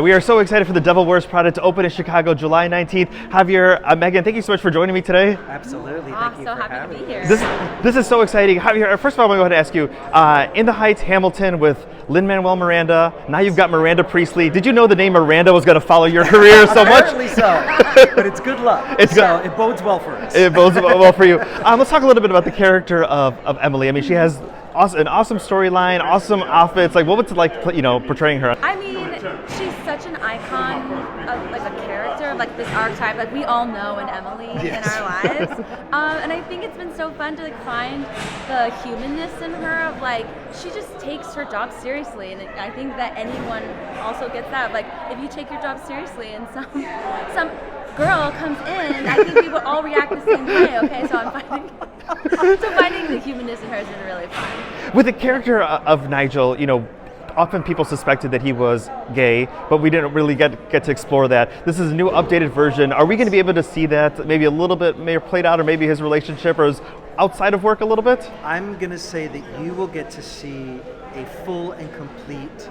We are so excited for the Devil Wears Prada to open in Chicago July 19th. Javier, Megan, thank you so much for joining me today. Absolutely, thank you so for happy having to be here. us. This is so exciting. Javier, first of all, I'm going to go ahead and ask you, In the Heights, Hamilton with Lin-Manuel Miranda, now you've got Miranda Priestly. Did you know the name Miranda was going to follow your career so much? Apparently so, but it's good luck. It bodes well for us. It bodes well for you. Let's talk a little bit about the character of Emily. I mean, she has an awesome storyline, awesome outfits. Like, what was it like, portraying her? I mean, she's such an icon of like a character, like this archetype, like we all know in Emily in our lives. And I think it's been so fun to like find the humanness in her of like, she just takes her job seriously. And I think that anyone also gets that. Like, if you take your job seriously and some girl comes in, I think we would all react the same way, okay? So finding the humanness in her has been really fun. With the character of Nigel, often people suspected that he was gay, but we didn't really get to explore that. This is a new updated version. Are we going to be able to see that maybe a little bit maybe played out, or maybe his relationship or his outside of work a little bit? I'm going to say that you will get to see a full and complete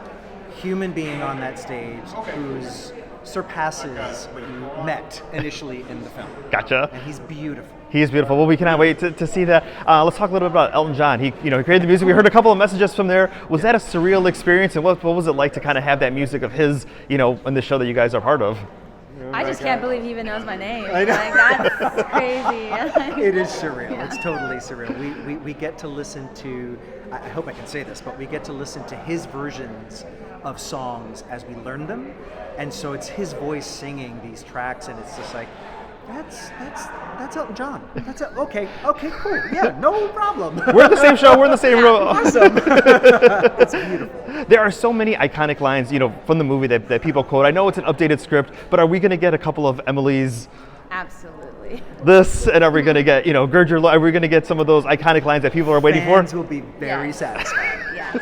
human being on that stage who's surpasses what you met initially in the film. Gotcha. And he's beautiful. He is beautiful. Well, we cannot wait to see that. Let's talk a little bit about Elton John. He created the music. We heard a couple of messages from there. Was that a surreal experience? And what was it like to kind of have that music of his, in the show that you guys are part of? I just can't believe he even knows my name. I know. Like, that's crazy. It is surreal. Yeah. It's totally surreal. We get to listen to, I hope I can say this, but we get to listen to his versions of songs as we learn them. And so it's his voice singing these tracks, and it's just like, that's Elton John. Okay, cool. Yeah, no problem. We're in the same show. We're in the same room. Awesome. It's beautiful. There are so many iconic lines, from the movie that people quote. I know it's an updated script, but are we going to get a couple of Emily's? Absolutely. This, and are we going to get, gird your are we going to get some of those iconic lines that people are waiting for? Fans will be very satisfied. Yes.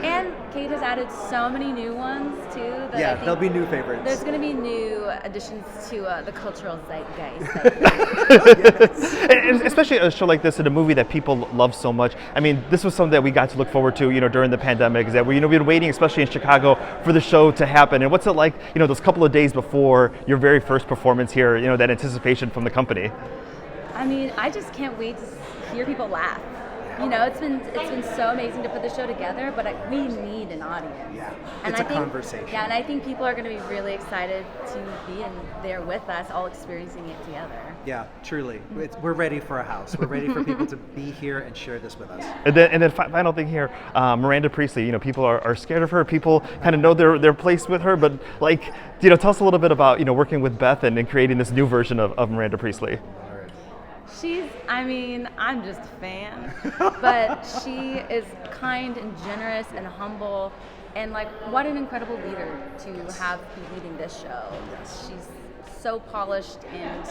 and Kate has added so many new ones too. That Yeah, there'll be new favorites. There's going to be new additions to the cultural zeitgeist. And especially a show like this and a movie that people love so much. I mean, this was something that we got to look forward to, during the pandemic. Is that we've been waiting, especially in Chicago, for the show to happen. And what's it like, those couple of days before your very first performance here? That anticipation from the company. I mean, I just can't wait to hear people laugh. It's been so amazing to put the show together, but we need an audience. Yeah, and it's I think, conversation. Yeah, and I think people are going to be really excited to be in there with us, all experiencing it together. Yeah, truly. We're ready for a house. We're ready for people to be here and share this with us. And then final thing here, Miranda Priestly. People are scared of her. People kind of know their place with her, but tell us a little bit about working with Beth and creating this new version of Miranda Priestly. I'm just a fan, but she is kind and generous and humble, and what an incredible leader to have be leading this show. Yes. She's so polished and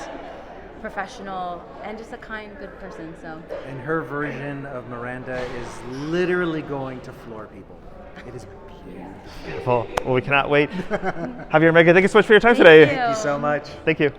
professional and just a kind, good person. So. And her version of Miranda is literally going to floor people. It is beautiful. Well, we cannot wait. Javier, Megan, thank you so much for your time today. Thank Thank you so much. Thank you.